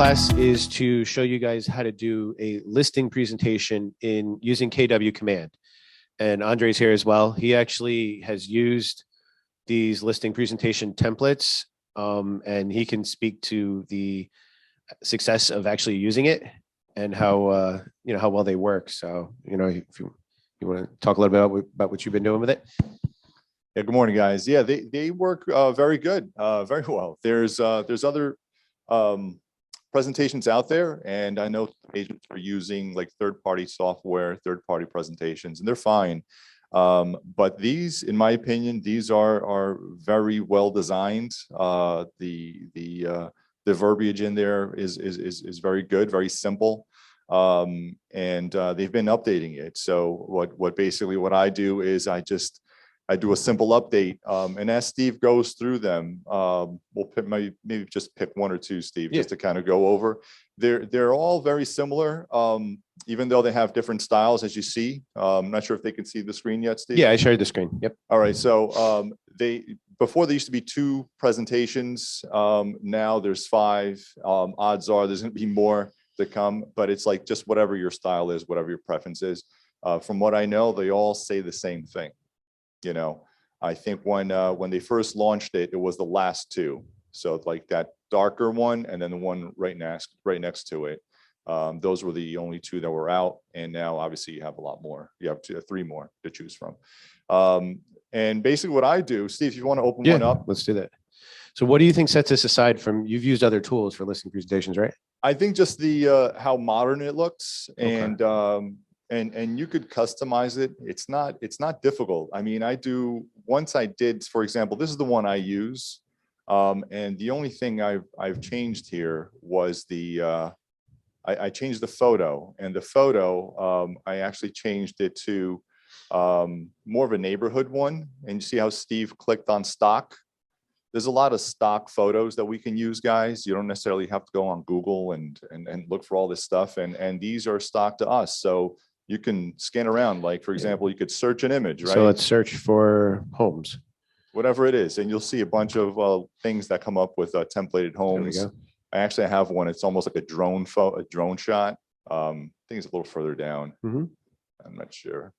class is to show you guys how to do a listing presentation in using KW command. And Andre's here as well. He actually has used these listing presentation templates, and he can speak to the success of actually using it and how how well they work. So if you want to talk a little bit about what you've been doing with it. Yeah, good morning, guys. Yeah, they work very good, very well. There's other presentations out there, and I know agents are using like third-party software, third-party presentations, and they're fine. But these, in my opinion, these are very well designed. The verbiage in there is very good, very simple. And they've been updating it. So what I do is I do a simple update, and as Steve goes through them, we'll maybe just pick one or two, Steve, just to kind of go over. They're all very similar, even though they have different styles, as you see. I'm not sure if they can see the screen yet, Steve. Yeah, I shared the screen. Yep. All right. So before there used to be 2 presentations. Now there's 5. Odds are there's going to be more to come, but it's like just whatever your style is, whatever your preference is. From what I know, they all say the same thing. I think when they first launched it, it was the last 2. So like that darker one, and then the one right next to it. Those were the only 2 that were out. And now obviously you have a lot more. You have 3 more to choose from. And basically what I do, Steve, if you want to open one up. Let's do that. So what do you think sets us aside from, you've used other tools for listing presentations, right? I think just the how modern it looks. Okay. And you could customize it. It's not difficult. I mean, once I did, for example, this is the one I use. And the only thing I've changed here was I changed the photo, and the photo, I actually changed it to more of a neighborhood one. And you see how Steve clicked on stock. There's a lot of stock photos that we can use, guys. You don't necessarily have to go on Google and look for all this stuff. And these are stock to us. So you can scan around, like, for example, you could search an image, right? So let's search for homes. Whatever it is. And you'll see a bunch of things that come up with templated homes. There we go. I actually have one. It's almost like a drone shot. I think it's a little further down. Mm-hmm. I'm not sure,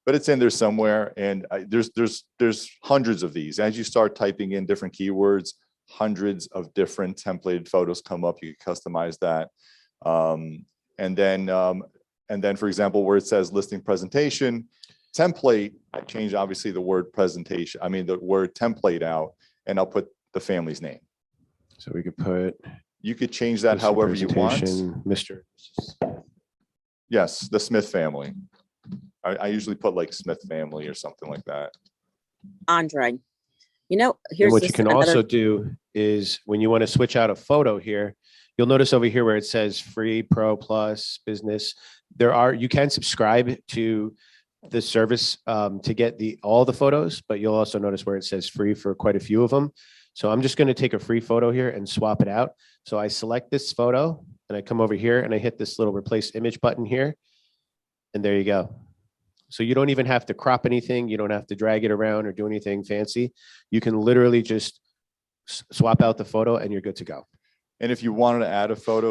but it's in there somewhere. And there's hundreds of these. As you start typing in different keywords, hundreds of different templated photos come up. You can customize that. And then, for example, where it says listing presentation template, I changed obviously the word presentation. I mean, the word template out, and I'll put the family's name. So we could put. You could change that however you want. Mr. Yes, the Smith family. I usually put like Smith family or something like that. Andre, and here's what you can also do is when you want to switch out a photo here, you'll notice over here where it says free, pro, plus, business. You can subscribe to the service to get all the photos, but you'll also notice where it says free for quite a few of them. So I'm just going to take a free photo here and swap it out. So I select this photo and I come over here and I hit this little replace image button here. And there you go. So you don't even have to crop anything. You don't have to drag it around or do anything fancy. You can literally just swap out the photo and you're good to go. And if you wanted to add a photo,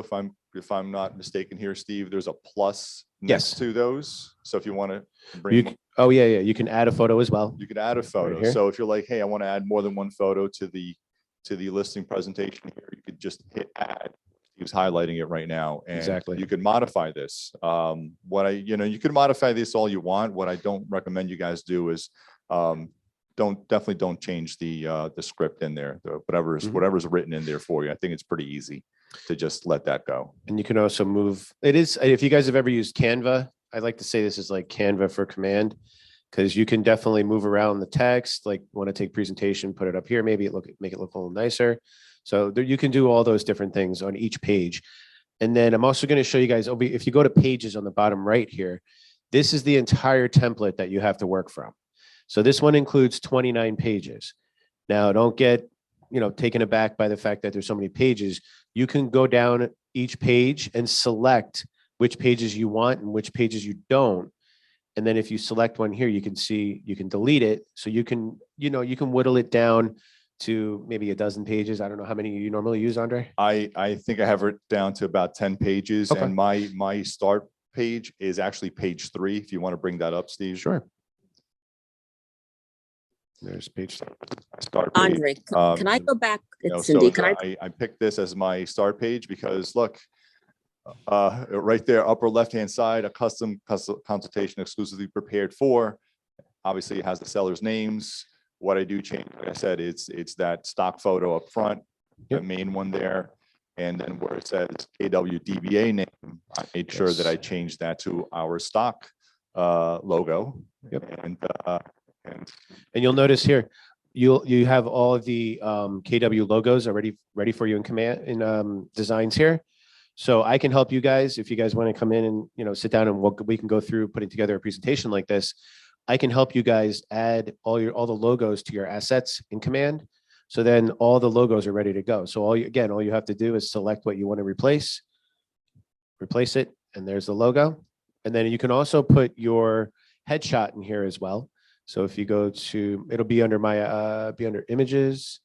if I'm not mistaken here, Steve, there's a plus next to those. So if you want to bring, you can add a photo as well. You can add a photo. Right, so if you're like, hey, I want to add more than one photo to the listing presentation here, you could just hit add. He's highlighting it right now, and exactly. You can modify this. You can modify this all you want. What I don't recommend you guys do is definitely don't change the script in there. Whatever's written in there for you. I think it's pretty easy to just let that go. And you can also move. It is, if you guys have ever used Canva, I like to say this is like Canva for command, because you can definitely move around the text. Like, want to take presentation, put it up here, maybe make it look a little nicer. So you can do all those different things on each page. And then I'm also going to show you guys, if you go to pages on the bottom right here, this is the entire template that you have to work from. So this one includes 29 pages. Now, don't get taken aback by the fact that there's so many pages. You can go down each page and select which pages you want and which pages you don't. And then if you select one here, you can see, you can delete it. So you can whittle it down to maybe a dozen pages. I don't know how many you normally use, Andre. I think I have it down to about 10 pages, Okay. and my start page is actually page 3. If you want to bring that up, Steve. Sure. There's page. Start page. Andre, can I go back? You know, It's Cindy. so Can I? I picked this as my start page because look, right there, upper left-hand side, a custom consultation exclusively prepared for. Obviously, it has the seller's names. What I do change, like I said, it's that stock photo up front, the Yep. main one there. And then where it says KWDBA name, I made sure that I changed that to our stock logo. Yep. And you'll notice here, you have all of the KW logos already ready for you in command in designs here. So I can help you guys if you guys want to come in and, you know, sit down and we can go through putting together a presentation like this. I can help you guys add all the logos to your assets in command. So then all the logos are ready to go. So all you have to do is select what you want to replace it, and there's the logo. And then you can also put your headshot in here as well. So if you go to, it'll be under my be under images,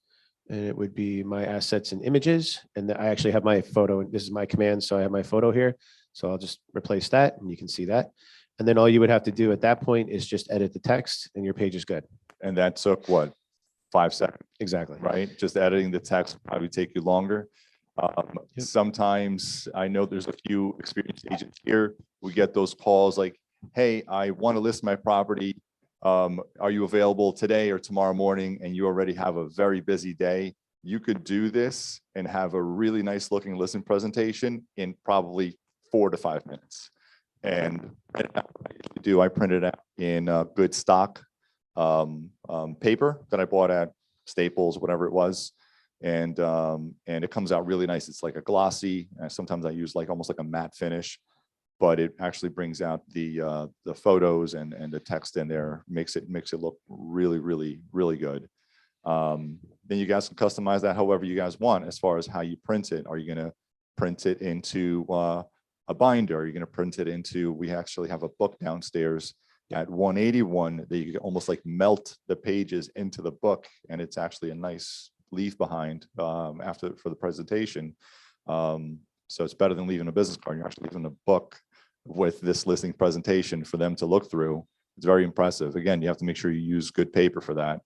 and it would be my assets and images. And I actually have my photo. This is my command, so I have my photo here. So I'll just replace that, and you can see that. And then all you would have to do at that point is just edit the text, and your page is good. and that took what, 5 seconds, Exactly. right? Just editing the text would probably take you longer. Yep. Sometimes I know there's a few experienced agents here. We get those calls like, hey, I want to list my property. Are you available today or tomorrow morning? And you already have a very busy day. You could do this and have a really nice looking listing presentation in probably 4 to 5 minutes. And I print it out in good stock paper that I bought at Staples, whatever it was. And it comes out really nice. It's like a glossy, sometimes I use like almost like a matte finish, but it actually brings out the photos and the text in there, makes it look really, really, really good. Then you guys can customize that however you guys want as far as how you print it. Are you going to print it into a binder? Are you going to print it into, we actually have a book downstairs at 181 that you can almost like melt the pages into the book, and it's actually a nice leave behind after for the presentation. So it's better than leaving a business card. You're actually leaving a book with this listing presentation for them to look through. It's very impressive. Again, you have to make sure you use good paper for that.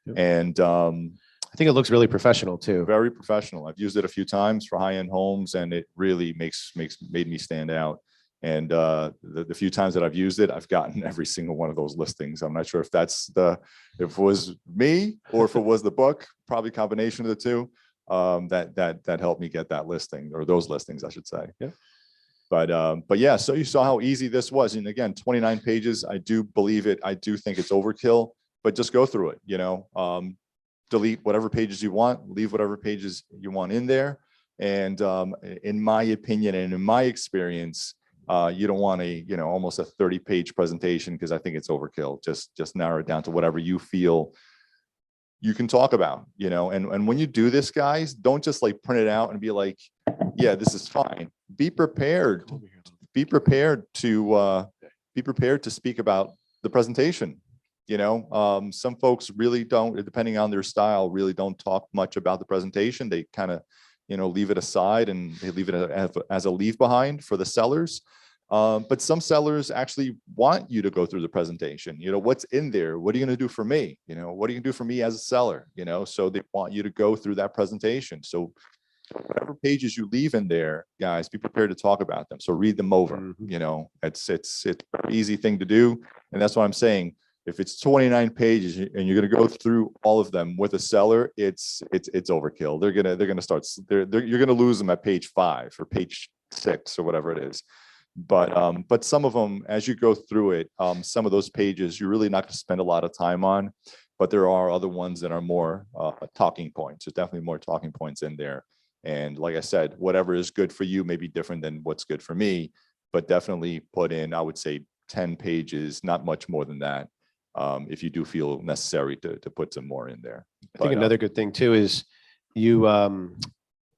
Yep. And I think it looks really professional too. very professional. I've used it a few times for high-end homes, and it really made me stand out. And the few times that I've used it, I've gotten every single one of those listings. I'm not sure if if it was me or if it was the book, probably a combination of the two, that helped me get that listing, or those listings, I should say. Yeah. But yeah, so you saw how easy this was. And again, 29 pages, I do believe it. I do think it's overkill, but just go through it, you know, delete whatever pages you want, leave whatever pages you want in there. And in my opinion, and in my experience, you don't want almost a 30-page presentation, because I think it's overkill. Just narrow it down to whatever you feel you can talk about, you know. And when you do this, guys, don't just like print it out and be like, yeah, this is fine. Be prepared. Be prepared to speak about the presentation. You know, some folks really don't, depending on their style, really don't talk much about the presentation. They kind of, leave it aside, and they leave it as a leave behind for the sellers. But some sellers actually want you to go through the presentation. What's in there? What are you going to do for me? What are you going to do for me as a seller? So they want you to go through that presentation. So whatever pages you leave in there, guys, be prepared to talk about them. So read them over. Mhm. It's an easy thing to do. And that's what I'm saying. If it's 29 pages and you're going to go through all of them with a seller, it's overkill. They're going to start, you're going to lose them at page 5 or page 6 or whatever it is. But some of them, as you go through it, some of those pages you're really not going to spend a lot of time on, but there are other ones that are more talking points. There's definitely more talking points in there. And like I said, whatever is good for you may be different than what's good for me, but definitely put in, I would say, 10 pages, not much more than that. If you do feel necessary to put some more in there. I think another good thing too is you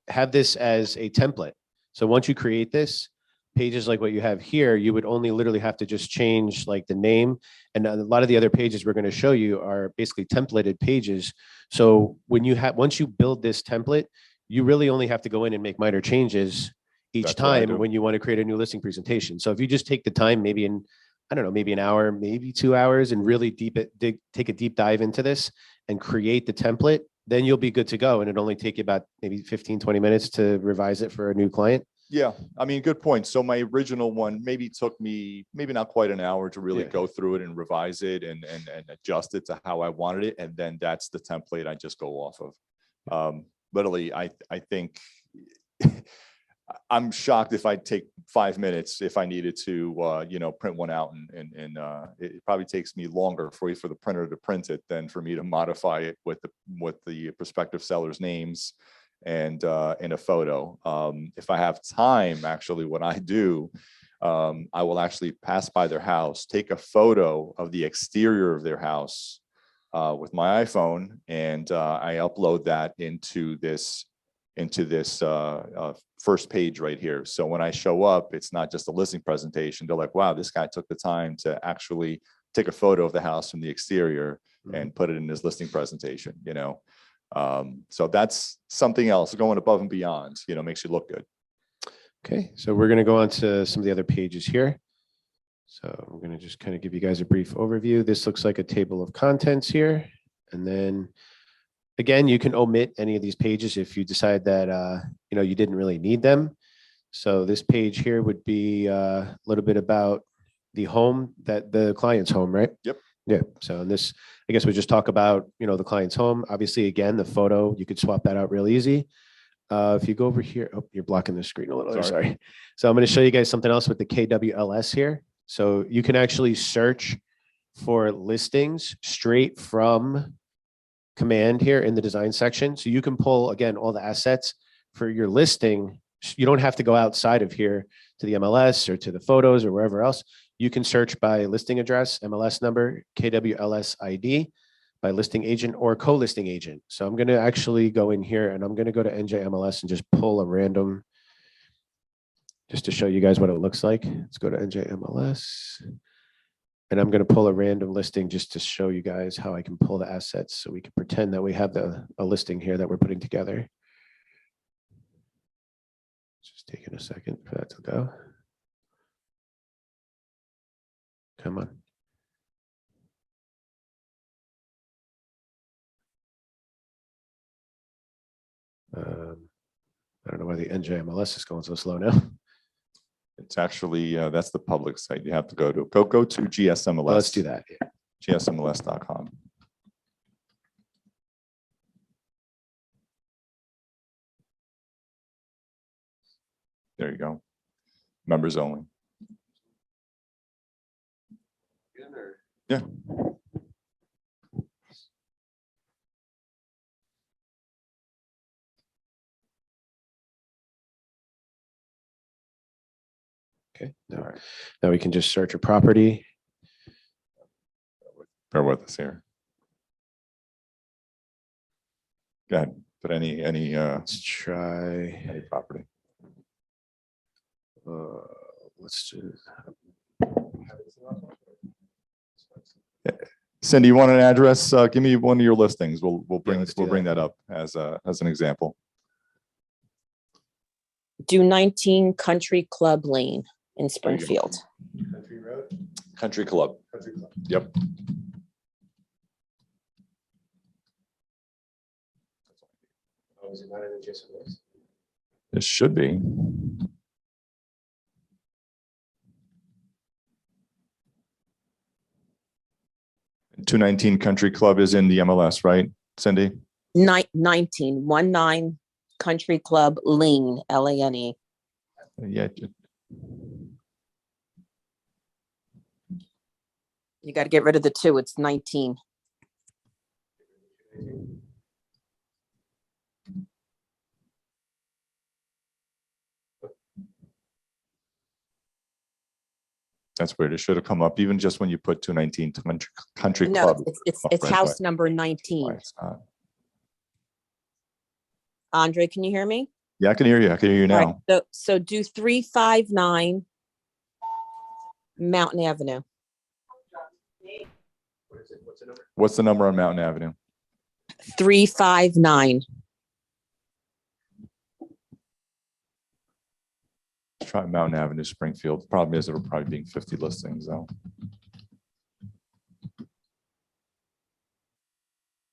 have this as a template. So once you create this, pages like what you have here, you would only literally have to just change like the name. And a lot of the other pages we're going to show you are basically templated pages. So when you have, once you build this template, you really only have to go in and make minor changes each That's what I time do. when you want to create a new listing presentation. So if you just take the time, maybe in, I don't know, maybe an hour, maybe 2 hours, and really take a deep dive into this and create the template, then you'll be good to go. And it'll only take you about maybe 15, 20 minutes to revise it for a new client. Yeah, I mean, good point. So my original one maybe took me maybe not quite an hour to really Yeah. go through it and revise it and adjust it to how I wanted it. And then that's the template I just go off of. Literally, I think I'm shocked if I take 5 minutes if I needed to, you know, print one out, and it probably takes me longer for the printer to print it than for me to modify it with the prospective sellers' names and in a photo. If I have time, actually, what I do, I will actually pass by their house, take a photo of the exterior of their house with my iPhone, and I upload that into this first page right here. So when I show up, it's not just a listing presentation. They're like, wow, this guy took the time to actually take a photo of the house from the exterior and put it in his listing presentation, you know? So that's something else going above and beyond, you know, makes you look good. Okay, so we're going to go on to some of the other pages here. So I'm going to just kind of give you guys a brief overview. This looks like a table of contents here. And then again, you can omit any of these pages if you decide that, you know, you didn't really need them. So this page here would be a little bit about the home, that the client's home, right? Yep. Yeah. So in this, I guess we just talk about, you know, the client's home. Obviously, again, the photo, you could swap that out real easy. If you go over here, oh, you're blocking the screen a little. Sorry. So I'm going to show you guys something else with the KWLS here. So you can actually search for listings straight from command here in the design section. So you can pull, again, all the assets for your listing. You don't have to go outside of here to the MLS or to the photos or wherever else. You can search by listing address, MLS number, KWLS ID, by listing agent or co-listing agent. So I'm going to actually go in here and I'm going to go to NJMLS and just pull a random, just to show you guys what it looks like. Let's go to NJMLS. And I'm going to pull a random listing just to show you guys how I can pull the assets. So we can pretend that we have a listing here that we're putting together. Just taking a second for that to go. Come on. I don't know why the NJMLS is going so slow now. It's actually, that's the public site you have to go to. Go to GSMLS. Well, let's do that. Yeah. GSMLS.com. There you go. Members only. Yeah. Okay. Now we can just search a property. Bear with us here. Go ahead. But any Let's try. property. Let's do. Cindy, you want an address? Give me one of your listings. We'll bring let's do that up as an example. Do 19 Country Club Lane in Springfield. Country Road. Country Club. Country Club. Yep. Oh, is it not in the GSMLS? It should be. .219 Country Club is in the MLS, right, Cindy? 19 Country Club Lane, Lane. Yeah. You got to get rid of the 2. It's 19. That's weird. It should have come up even just when you put 219 Country No, Club. it's house number 19. Why it's not. Andre, can you hear me? Yeah, I can hear you. I can hear you All right, now. so do 359 Mountain Avenue. What's the number on Mountain Avenue? 359. Try Mountain Avenue, Springfield. Problem is, it'll probably be 50 listings though.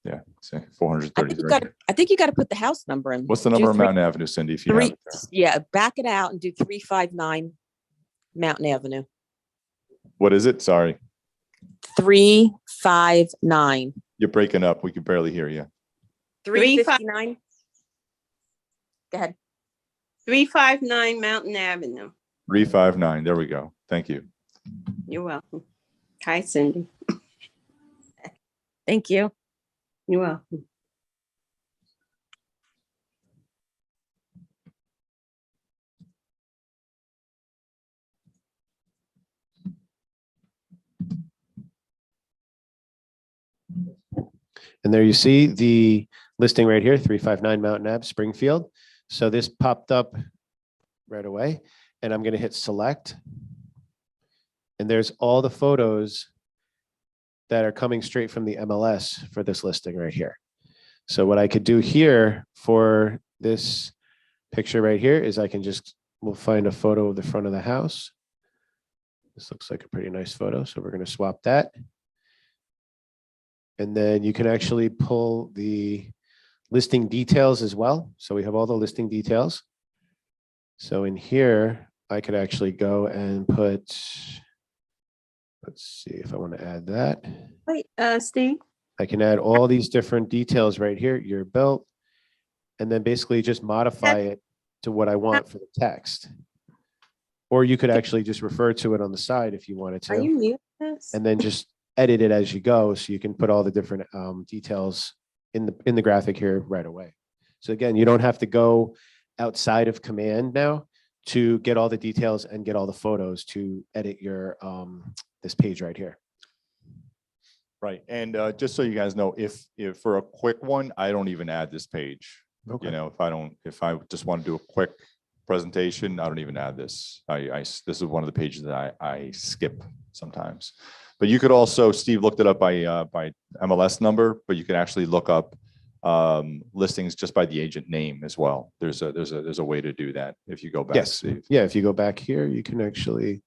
Yeah, say 433. I think you got to put the house number in. What's the number on Mountain Avenue, Cindy? If you have it there? Yeah, back it out and do 359 Mountain Avenue. What is it? Sorry, 359. you're breaking up. We can barely hear you. 359. Go ahead. 359 Mountain Avenue. 359. There we go. Thank you. You're welcome. Hi, Cindy. Thank you. You're welcome. And there you see the listing right here, 359 Mountain Ave, Springfield. So this popped up right away, and I'm going to hit select. And there's all the photos that are coming straight from the MLS for this listing right here. So what I could do here for this picture right here is I can we'll find a photo of the front of the house. This looks like a pretty nice photo. So we're going to swap that. And then you can actually pull the listing details as well. So we have all the listing details. So in here, I could actually go and put, let's see if I want to add that. Wait, Steve. I can add all these different details right here, your belt, and then basically just modify it to what I want for the text. Or you could actually just refer to it on the side if you wanted Are you to, mute this? and then just edit it as you go. So you can put all the different details in the graphic here right away. So again, you don't have to go outside of command now to get all the details and get all the photos to edit your this page right here. Right. And just so you guys know, if for a quick one, I don't even add this page. Okay. You know, if I just want to do a quick presentation, I don't even add this. This is one of the pages that I skip sometimes. But you could also, Steve looked it up by MLS number, but you can actually look up listings just by the agent name as well. There's a way to do that if you go back. Yes. Steve. Yeah. If you go back here, you can actually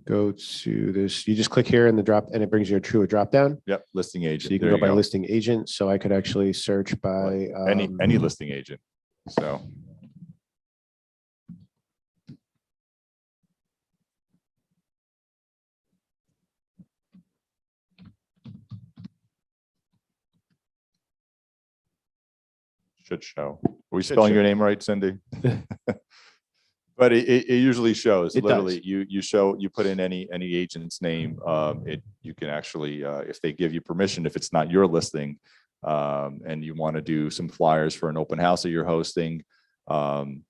go to this. You just click here in the drop, and it brings you to a drop down. Yep. Listing agent. So you can There go by listing agent. So I could actually search by any listing agent. So. Should show. Are we spelling your name right, Cindy? But it usually shows. It Literally, does. you put in any agent's name. You can actually, if they give you permission, if it's not your listing, and you want to do some flyers for an open house that you're hosting, and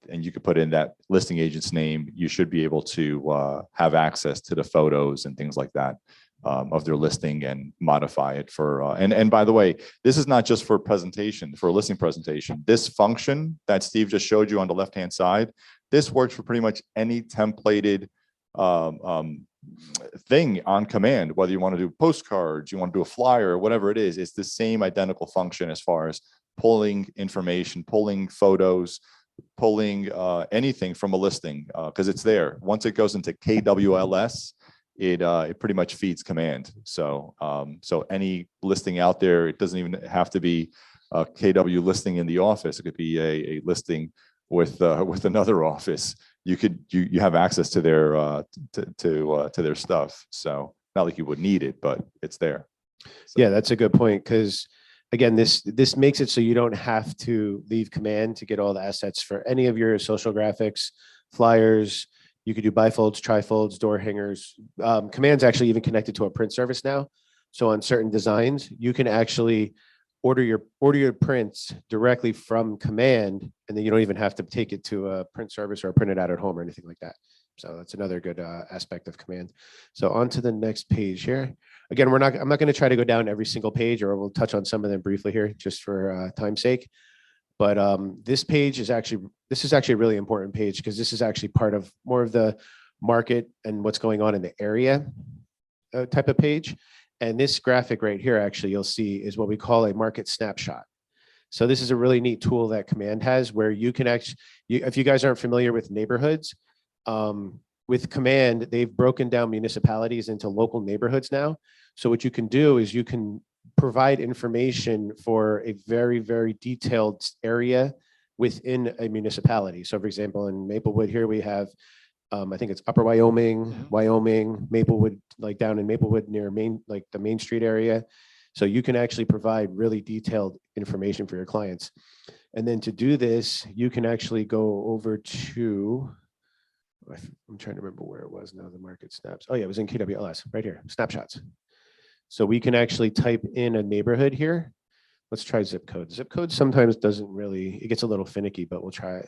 you could put in that listing agent's name, you should be able to have access to the photos and things like that. Of their listing and modify it for, and by the way, this is not just for presentation, for a listing presentation. This function that Steve just showed you on the left-hand side, this works for pretty much any templated thing on command, whether you want to do postcards, you want to do a flyer, whatever it is, it's the same identical function as far as pulling information, pulling photos, pulling anything from a listing, because it's there. Once it goes into KWLS, it pretty much feeds command. So so any listing out there, it doesn't even have to be a KW listing in the office. It could be a listing with another office. You have access to their to their stuff. So not like you would need it, but it's there. So. Yeah, that's a good point, because again, this makes it so you don't have to leave command to get all the assets for any of your social graphics, flyers. You could do bifolds, trifolds, door hangers. Command's actually even connected to a print service now. So on certain designs, you can actually order your prints directly from command, and then you don't even have to take it to a print service or print it out at home or anything like that. So that's another good aspect of command. So on to the next page here. Again, I'm not going to try to go down every single page, or we'll touch on some of them briefly here just for time's sake. But this is actually a really important page because this is actually part of more of the market and what's going on in the area type of page. And this graphic right here, actually, you'll see is what we call a market snapshot. So this is a really neat tool that Command has where you can actually, if you guys aren't familiar with neighborhoods, with Command, they've broken down municipalities into local neighborhoods now. So what you can do is you can provide information for a very, very detailed area within a municipality. So for example, in Maplewood here, we have, I think it's Upper Wyoming, Maplewood, like down in Maplewood near like the Main Street area. So you can actually provide really detailed information for your clients. And then to do this, you can actually go over to, I'm trying to remember where it was now, the market snaps. Oh yeah, it was in KWLS right here, snapshots. So we can actually type in a neighborhood here. Let's try zip code. Zip code sometimes doesn't really, it gets a little finicky, but we'll try it.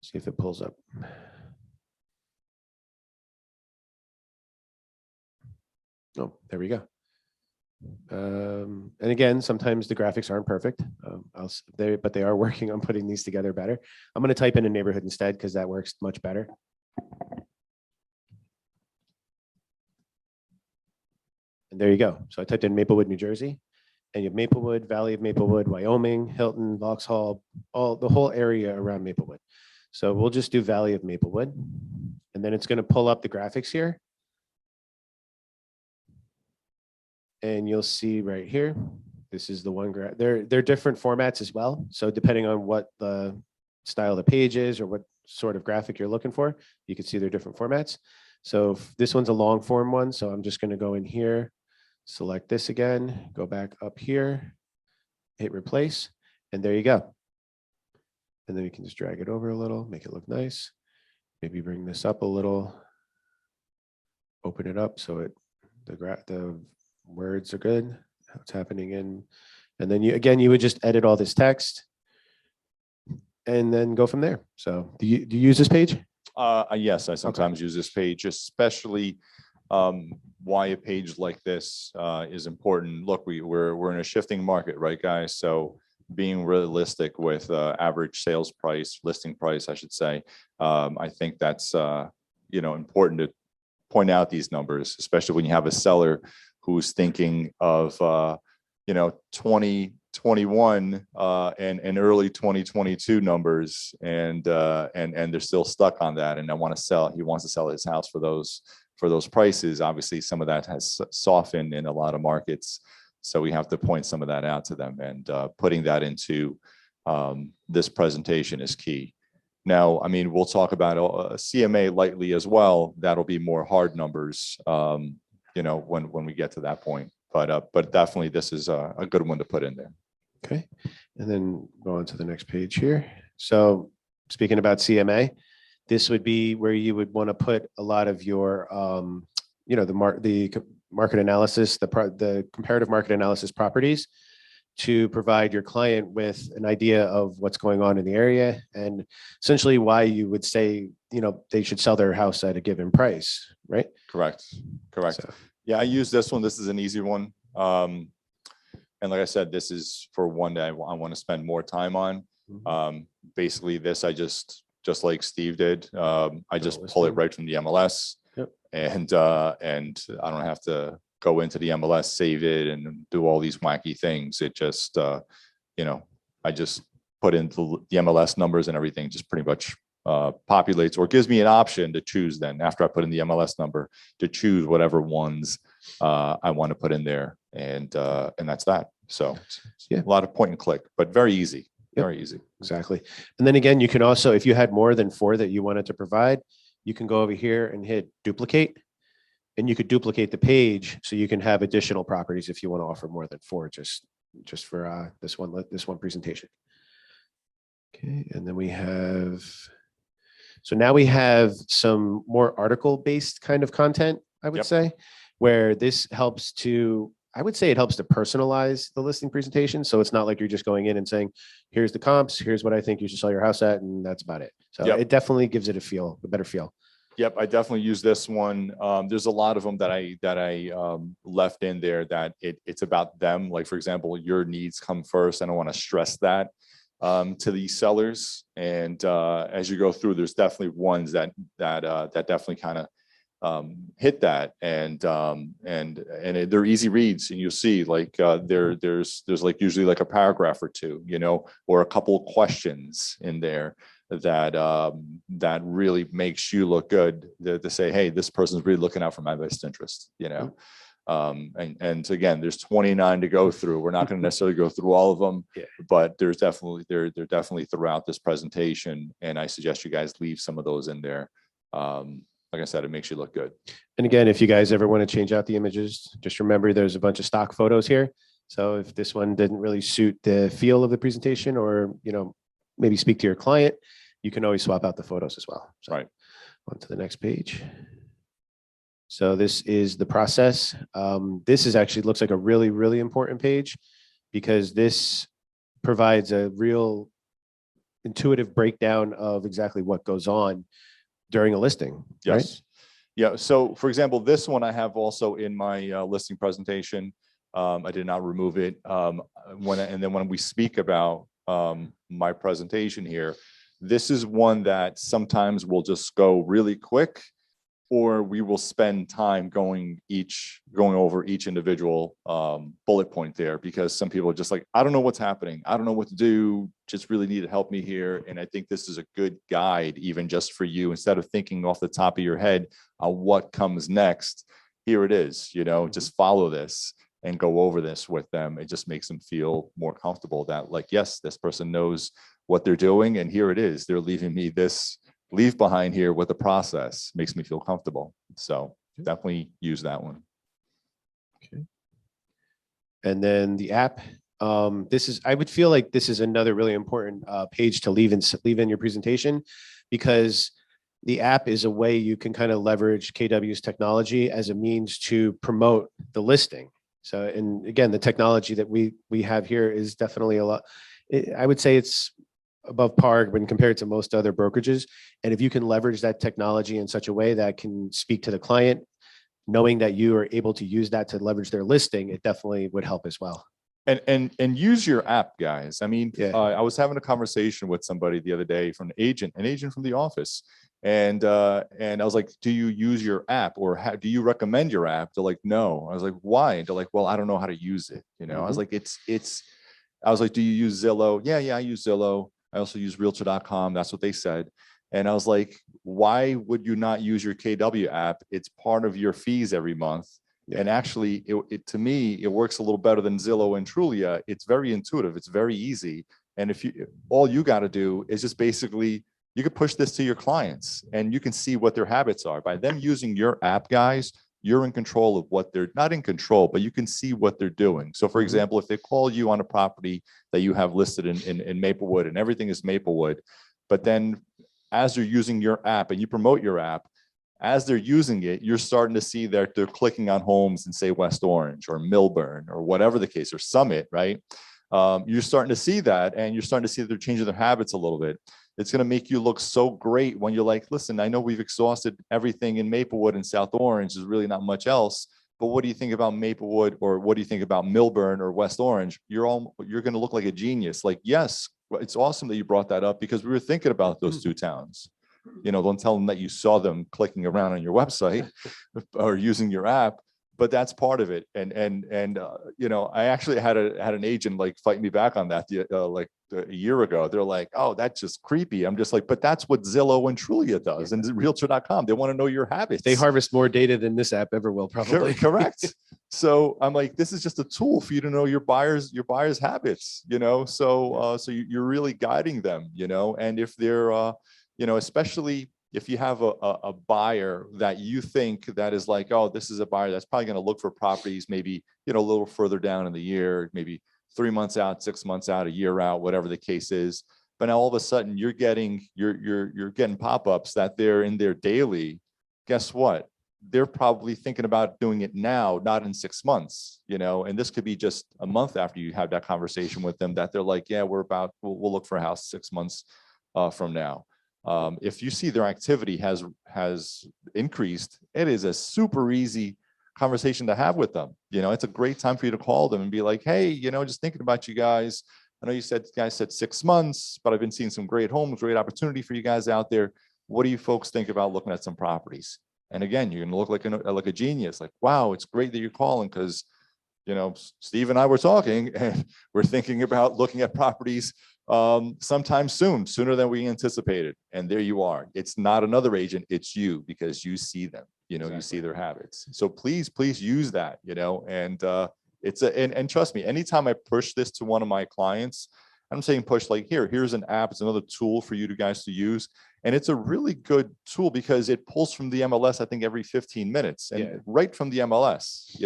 See if it pulls up. Oh, there we go. And again, sometimes the graphics aren't perfect, but they are working on putting these together better. I'm going to type in a neighborhood instead because that works much better. And there you go. So I typed in Maplewood, New Jersey, and you have Maplewood, Valley of Maplewood, Wyoming, Hilton, Vauxhall, the whole area around Maplewood. So we'll just do Valley of Maplewood, and then it's going to pull up the graphics here. And you'll see right here, this is the one graph. They're different formats as well. So depending on what the style of the page is or what sort of graphic you're looking for, you can see they're different formats. So this one's a long form one. So I'm just going to go in here, select this again, go back up here, hit replace, and there you go. And then you can just drag it over a little, make it look nice. Maybe bring this up a little, open it up so the words are good. What's happening in, and then you would just edit all this text and then go from there. So do you use this page? Yes, I sometimes use this page, especially why a page like this is important. Look, we're in a shifting market, right, guys? So being realistic with average sales price, listing price, I should say, I think that's important to point out these numbers, especially when you have a seller who's thinking of 2021 and early 2022 numbers, and they're still stuck on that, and he wants to sell his house for those prices. Obviously, some of that has softened in a lot of markets, so we have to point some of that out to them, and putting that into this presentation is key. Now, I mean, we'll talk about a CMA lightly as well. That'll be more hard numbers, when we get to that point. But definitely this is a good one to put in there. Okay, and then go on to the next page here. So speaking about CMA, this would be where you would want to put a lot of your, the market analysis, the comparative market analysis properties to provide your client with an idea of what's going on in the area and essentially why you would say, they should sell their house at a given price, right? Correct. So. Yeah, I use this one. This is an easy one. And like I said, this is for one that I want to spend more time on. Basically this, I just like Steve did, I just pull it right from the MLS. Yep. And I don't have to go into the MLS, save it, and do all these wacky things. It just, I just put in the MLS numbers and everything just pretty much populates or gives me an option to choose then after I put in the MLS number to choose whatever ones I want to put in there. And that's that. So yeah, a lot of point and click, but very easy. Yep. Very easy. Exactly. And then again, you can also, if you had more than 4 that you wanted to provide, you can go over here and hit duplicate, and you could duplicate the page so you can have additional properties if you want to offer more than 4, just for this one presentation. Okay, and then we have, so now we have some more article-based kind of content, I would say, where this helps to, I would say it helps to personalize the listing presentation. So it's not like you're just going in and saying, here's the comps, here's what I think you should sell your house at, and that's about it. So it definitely gives it a better feel. Yep, I definitely use this one. There's a lot of them that I left in there that it's about them. Like, for example, your needs come first. I don't want to stress that to these sellers. And as you go through, there's definitely ones that definitely kind of hit that, and they're easy reads, and you'll see like there's like usually like a paragraph or two, or a couple of questions in there that really makes you look good to say, hey, this person's really looking out for my best interest. And again, there's 29 to go through. We're not going to necessarily go through all of them, but they're definitely throughout this presentation, and I suggest you guys leave some of those in there. Like I said, it makes you look good. And again, if you guys ever want to change out the images, just remember there's a bunch of stock photos here. So if this one didn't really suit the feel of the presentation, or, maybe speak to your client, you can always swap out the photos as well. So Right. On to the next page. So this is the process. This is actually looks like a really, really important page, because this provides a real intuitive breakdown of exactly what goes on during a listing. Yes. Right? Yeah. So for example, this one I have also in my listing presentation. I did not remove it. When we speak about my presentation here, this is one that sometimes we'll just go really quick, or we will spend time going over each individual bullet point there, because some people are just like, I don't know what's happening. I don't know what to do. Just really need to help me here. And I think this is a good guide, even just for you, instead of thinking off the top of your head on what comes next. Here it is, just follow this and go over this with them. It just makes them feel more comfortable that, like, yes, this person knows what they're doing, and here it is. They're leaving me this leave behind here with the process. Makes me feel comfortable. So definitely use that one. Okay. And then the app. I would feel like this is another really important page to leave in your presentation, because the app is a way you can kind of leverage KW's technology as a means to promote the listing. So, and again, the technology that we have here is definitely a lot. I would say it's above par when compared to most other brokerages. And if you can leverage that technology in such a way that can speak to the client, knowing that you are able to use that to leverage their listing, it definitely would help as well. And use your app, guys. I mean, I was having a conversation with somebody the other day from an agent from the office. And I was like, do you use your app, or do you recommend your app? They're like, no. I was like, why? And they're like, well, I don't know how to use it. I was like, I was like, do you use Zillow? Yeah, I use Zillow. I also use realtor.com. That's what they said. And I was like, why would you not use your KW app? It's part of your fees every month. Yeah. And actually, to me, it works a little better than Zillow and Trulia. It's very intuitive. It's very easy. And all you got to do is just basically, you could push this to your clients, and you can see what their habits are. By them using your app, guys, you're in control of what they're not in control, but you can see what they're doing. So for example, if they call you on a property that you have listed in Maplewood, and everything is Maplewood, but then as they're using your app and you promote your app, as they're using it, you're starting to see that they're clicking on homes in, say, West Orange or Millburn or whatever the case, or Summit, right? You're starting to see that, and you're starting to see that they're changing their habits a little bit. It's going to make you look so great when you're like, listen, I know we've exhausted everything in Maplewood and South Orange. There's really not much else. But what do you think about Maplewood, or what do you think about Millburn or West Orange? You're going to look like a genius. Like, yes, it's awesome that you brought that up, because we were thinking about those two towns. Don't tell them that you saw them clicking around on your website or using your app. But that's part of it. And I actually had an agent like fight me back on that like a year ago. They're like, oh, that's just creepy. I'm just like, but that's what Zillow and Trulia does, and realtor.com. They want to know your habits. They harvest more data than this app ever will, probably. Correct. So I'm like, this is just a tool for you to know your buyers' habits, so you're really guiding them, and if they're, especially if you have a buyer that you think that is like, oh, this is a buyer that's probably going to look for properties maybe, a little further down in the year, maybe 3 months out, 6 months out, a year out, whatever the case is. But now all of a sudden you're getting pop-ups that they're in their daily. Guess what? They're probably thinking about doing it now, not in 6 months, and this could be just a month after you have that conversation with them, that they're like, yeah, we'll look for a house 6 months from now. If you see their activity has increased, it is a super easy conversation to have with them. It's a great time for you to call them and be like, hey, just thinking about you guys. I know you guys said 6 months, but I've been seeing some great homes, great opportunity for you guys out there. What do you folks think about looking at some properties? And again, you're going to look like a genius. Like, wow, it's great that you're calling because, Steve and I were talking and we're thinking about looking at properties sometime soon, sooner than we anticipated. And there you are. It's not another agent, it's you, because you see them, you see their habits. So please use that, and and trust me, anytime I push this to one of my clients, I'm saying push like here's an app. It's another tool for you guys to use. And it's a really good tool because it pulls from the MLS, I think every 15 minutes and right from the MLS,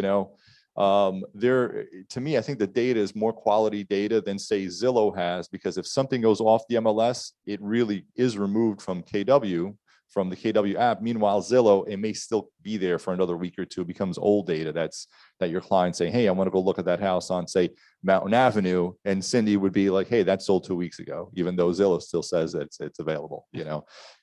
to me, I think the data is more quality data than say Zillow has, because if something goes off the MLS, it really is removed from from the KW app. Meanwhile, Zillow, it may still be there for another week or two. It becomes old data. That your client saying, hey, I want to go look at that house on, say, Mountain Avenue. And Cindy would be like, hey, that sold 2 weeks ago, even though Zillow still says it's available,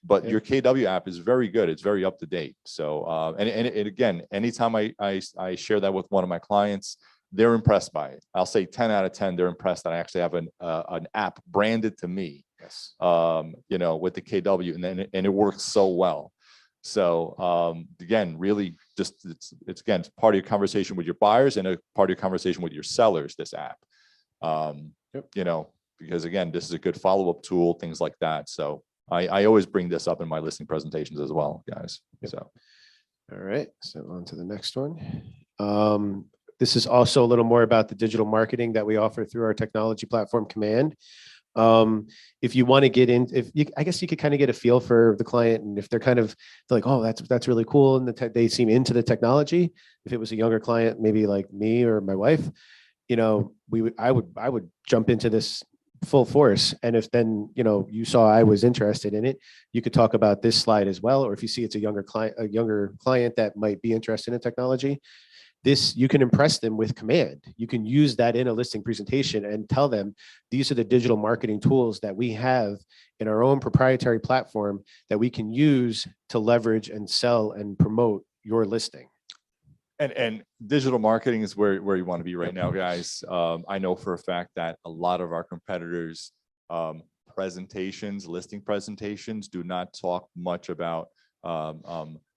But your KW app is very good. It's very up to date. So, and again, anytime I share that with one of my clients, they're impressed by it. I'll say 10 out of 10, they're impressed that I actually have an app branded to me. Yes. With the KW, and it works so well. So again, really just it's again part of your conversation with your buyers and a part of your conversation with your sellers, this app. Because again, this is a good follow-up tool, things like that. So I always bring this up in my listing presentations as well, guys. So all right, so on to the next one. This is also a little more about the digital marketing that we offer through our technology platform Command. If you want to get in, I guess you could kind of get a feel for the client, and if they're like, oh, that's really cool, and they seem into the technology. If it was a younger client, maybe like me or my wife, I would jump into this full force. And if then you saw I was interested in it, you could talk about this slide as well. Or if you see it's a younger client that might be interested in technology, you can impress them with Command. You can use that in a listing presentation and tell them these are the digital marketing tools that we have in our own proprietary platform that we can use to leverage and sell and promote your listing. And digital marketing is where you want to be right now, guys. I know for a fact that a lot of our competitors' listing presentations, do not talk much about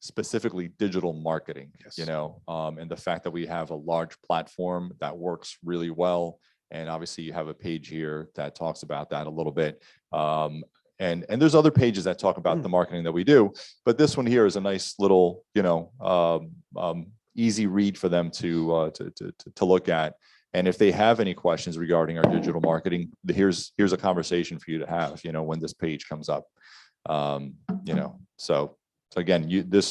specifically digital marketing, and the fact that we have a large platform that works really well. And obviously you have a page here that talks about that a little bit. And there's other pages that talk about the marketing that we do, but this one here is a nice little, easy read for them to look at. And if they have any questions regarding our digital marketing, here's a conversation for you to have, when this page comes up. So again,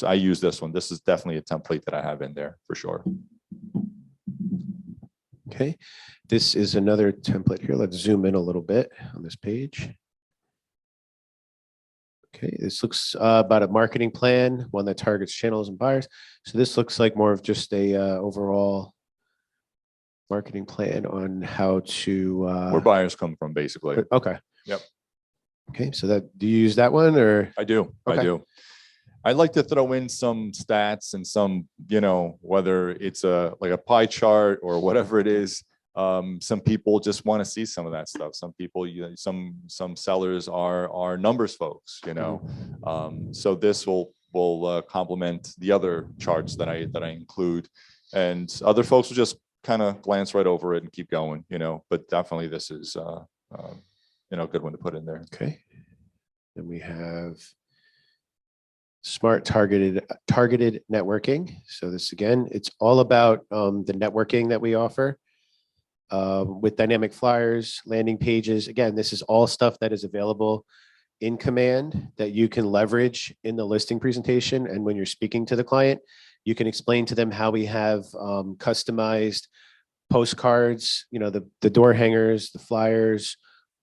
I use this one. This is definitely a template that I have in there for sure. Okay, this is another template here. Let's zoom in a little bit on this page. Okay, this looks about a marketing plan, one that targets channels and buyers. So this looks like more of just a overall marketing plan on how to where buyers come from, basically. Okay. Yep. Okay, so do you use that one, or? I do. Okay. I do. I like to throw in some stats and some, whether it's like a pie chart or whatever it is. Some people just want to see some of that stuff. Some people, some sellers are numbers folks, So this will complement the other charts that I include, and other folks will just kind of glance right over it and keep going, But definitely this is a good one to put in there. Okay. Then we have smart targeted networking. So this, again, it's all about the networking that we offer with dynamic flyers, landing pages. Again, this is all stuff that is available in Command that you can leverage in the listing presentation. And when you're speaking to the client, you can explain to them how we have customized postcards, the door hangers, the flyers,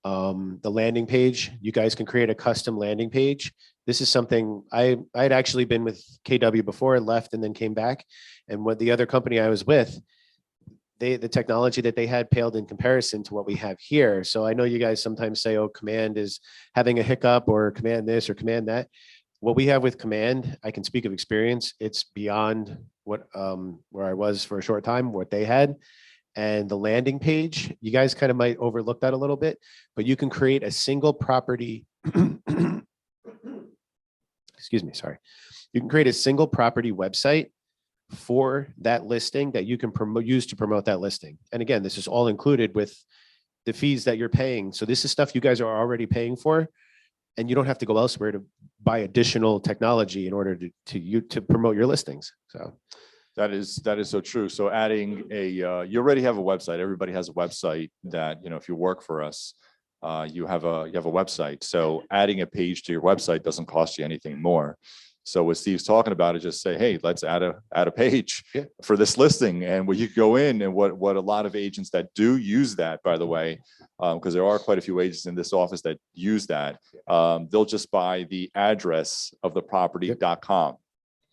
the landing page. You guys can create a custom landing page. This is something I'd actually been with KW before, left and then came back. And what the other company I was with, the technology that they had paled in comparison to what we have here. So I know you guys sometimes say, oh, Command is having a hiccup, or Command this or Command that. What we have with Command, I can speak of experience. It's beyond what where I was for a short time, what they had. And the landing page, you guys kind of might overlook that a little bit, but you can create a single property. Excuse me, sorry. You can create a single property website for that listing that you can use to promote that listing. And again, this is all included with the fees that you're paying. So this is stuff you guys are already paying for, and you don't have to go elsewhere to buy additional technology in order to promote your listings. So that is so true. So adding you already have a website. Everybody has a website that, if you work for us, you have a website. So adding a page to your website doesn't cost you anything more. So what Steve's talking about is just say, hey, let's add a page for this listing, and where you go in, and what a lot of agents that do use that, by the way, because there are quite a few agents in this office that use that, they'll just buy the address of the property.com.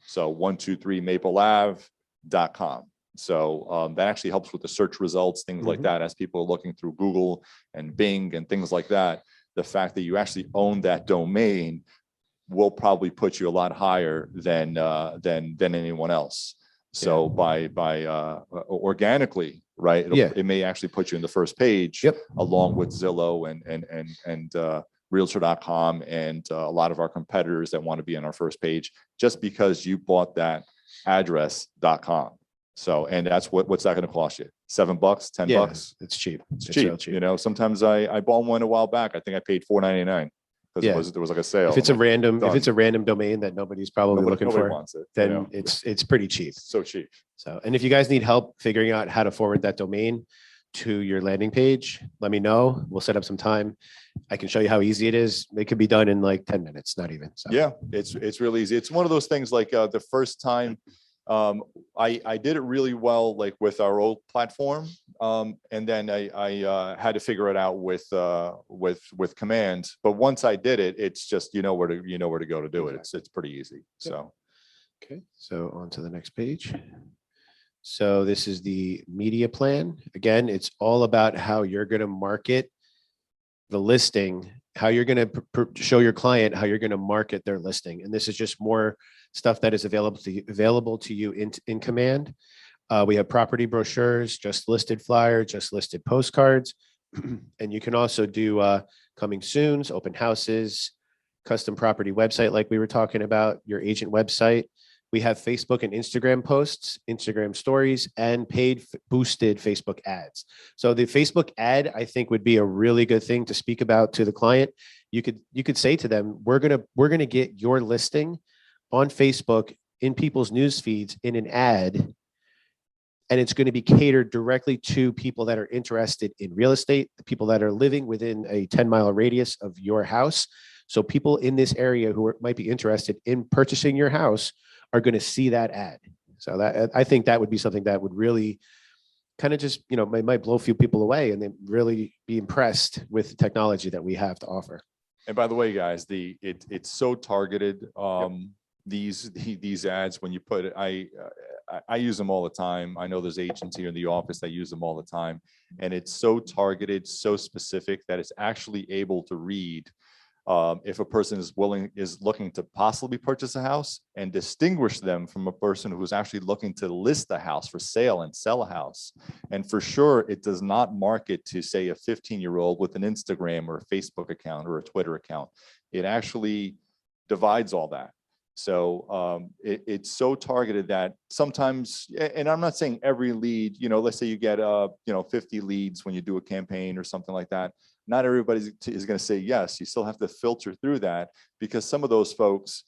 So 123 MapleAve.com. So that actually helps with the search results, things like that, as people are looking through Google and Bing and things like that. The fact that you actually own that domain will probably put you a lot higher than anyone else. So by organically, right? It may actually put you in the first page, along with Zillow and Realtor.com and a lot of our competitors that want to be on our first page, just because you bought that address.com. So, and that's what's that going to cost you? $7, $10? It's cheap. It's cheap. Sometimes I bought one a while back. I think I paid $4.99. Because there was like a sale. If it's a random domain that nobody's probably looking for, wants it, then it's pretty cheap. So cheap. So, and if you guys need help figuring out how to forward that domain to your landing page, let me know. We'll set up some time. I can show you how easy it is. It could be done in like 10 minutes, not even. So. Yeah, it's really easy. It's one of those things like the first time I did it really well, like with our old platform. And then I had to figure it out with Command. But once I did it, it's just, where to go to do it. It's pretty easy. So. Okay. So on to the next page. So this is the media plan. Again, it's all about how you're going to market the listing, how you're going to show your client how you're going to market their listing. And this is just more stuff that is available to you in Command. We have property brochures, just listed flyer, just listed postcards. And you can also do coming soons, open houses, custom property website like we were talking about, your agent website. We have Facebook and Instagram posts, Instagram stories, and paid boosted Facebook ads. So the Facebook ad, I think, would be a really good thing to speak about to the client. You could say to them, we're gonna get your listing on Facebook in people's news feeds in an ad, and it's going to be catered directly to people that are interested in real estate, the people that are living within a 10-mile radius of your house. So people in this area who might be interested in purchasing your house are going to see that ad. So that, I think that would be something that would really kind of just, might blow a few people away, and they really be impressed with the technology that we have to offer. And by the way, guys, it's so targeted. These ads, when you put it, I use them all the time. I know there's agents here in the office that use them all the time, and it's so targeted, so specific that it's actually able to read if a person is looking to possibly purchase a house, and distinguish them from a person who's actually looking to list a house for sale and sell a house. And for sure, it does not market to, say, a 15-year-old with an Instagram or a Facebook account or a Twitter account. It actually divides all that. So it's so targeted that sometimes, and I'm not saying every lead, let's say you get 50 leads when you do a campaign or something like that. Not everybody is going to say yes. You still have to filter through that, because some of those folks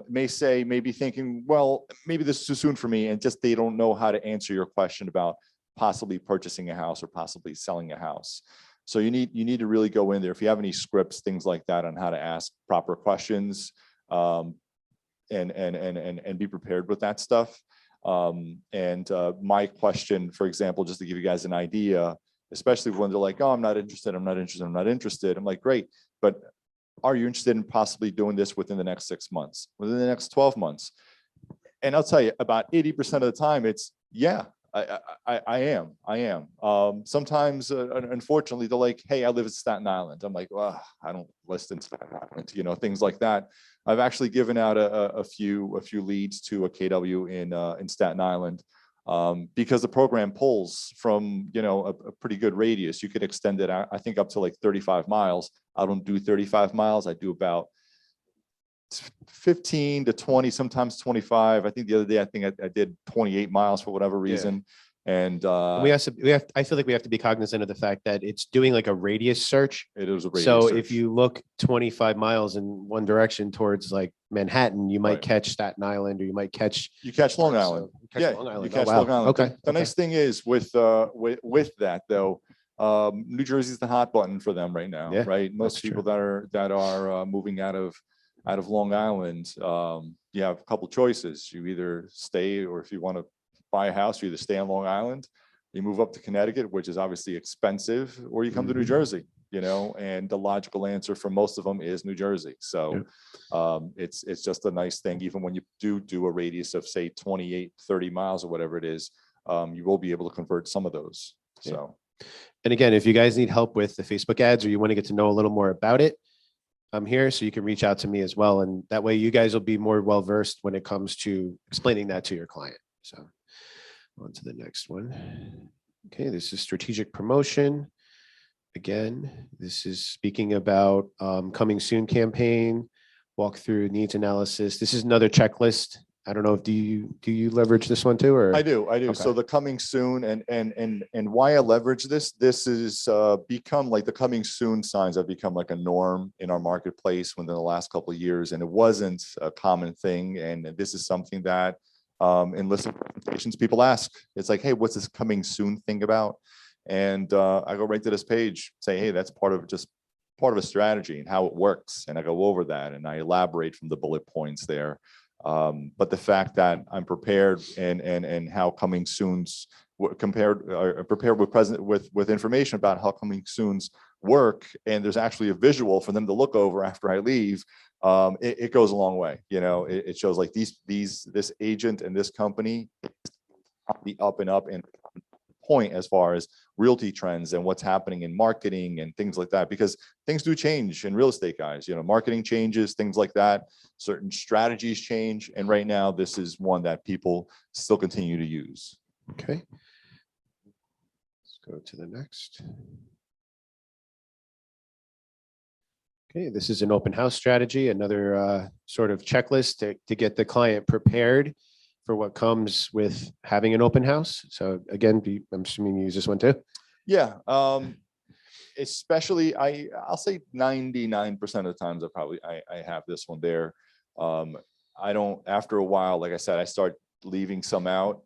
may be thinking, well, maybe this is too soon for me, and just they don't know how to answer your question about possibly purchasing a house or possibly selling a house. So you need to really go in there. If you have any scripts, things like that, on how to ask proper questions, and be prepared with that stuff. My question, for example, just to give you guys an idea, especially when they're like, oh, I'm not interested. I'm like, great. But are you interested in possibly doing this within the next 6 months, within the next 12 months? And I'll tell you, about 80% of the time, it's, yeah, I am. Sometimes, unfortunately, they're like, "Hey, I live in Staten Island." I'm like, "Well, I don't list in Staten Island," things like that. I've actually given out a few leads to a KW in Staten Island, because the program pulls from a pretty good radius. You could extend it out, I think, up to like 35 miles. I don't do 35 miles. I do about 15 to 20, sometimes 25. I think the other day, I did 28 miles for whatever reason. And I feel like we have to be cognizant of the fact that it's doing like a radius search. it was a radius So search. if you look 25 miles in one direction towards like Manhattan, you might Right. catch Staten Island, or you might catch Long Island. You catch Long Island. You catch Oh, wow. Long Island. Okay. The nice thing is with that though, New Jersey's the hot button for them right now, Yeah, right? Most that's people that are moving out of Long Island, you have a couple choices. You either stay, or if you want to buy a house, you either stay on Long Island, you move up to Connecticut, which is obviously expensive, or you come to New Jersey, and the logical answer for most of them is New Jersey. So it's just a nice thing. Even when you do a radius of say 28, 30 miles or whatever it is, you will be able to convert some of those. Yeah. So, And again, if you guys need help with the Facebook ads, or you want to get to know a little more about it, I'm here, so you can reach out to me as well. And that way you guys will be more well-versed when it comes to explaining that to your client. So on to the next one. Okay, this is strategic promotion. Again, this is speaking about coming soon campaign, walk through needs analysis. This is another checklist. I don't know if do you leverage this one too, or I do. Okay. So the coming soon and why I leverage this is become like the coming soon signs have become like a norm in our marketplace within the last couple of years, and it wasn't a common thing. And this is something that in listing presentations people ask. It's like, hey, what's this coming soon thing about? And I go right to this page, say, hey, that's part of a strategy and how it works. And I go over that and I elaborate from the bullet points there. But the fact that I'm prepared and how coming soon's prepared with information about how coming soon's work, and there's actually a visual for them to look over after I leave, it goes a long way. It shows like this agent and this company the up and up and point as far as realty trends and what's happening in marketing and things like that, because things do change in real estate, guys. Marketing changes, things like that, certain strategies change, and right now this is one that people still continue to use. Okay, let's go to the next. Okay, this is an open house strategy, another sort of checklist to get the client prepared for what comes with having an open house. So again, I'm assuming you use this one too? Yeah, especially I'll say 99% of the times I have this one there. I don't, after a while, like I said, I start leaving some out.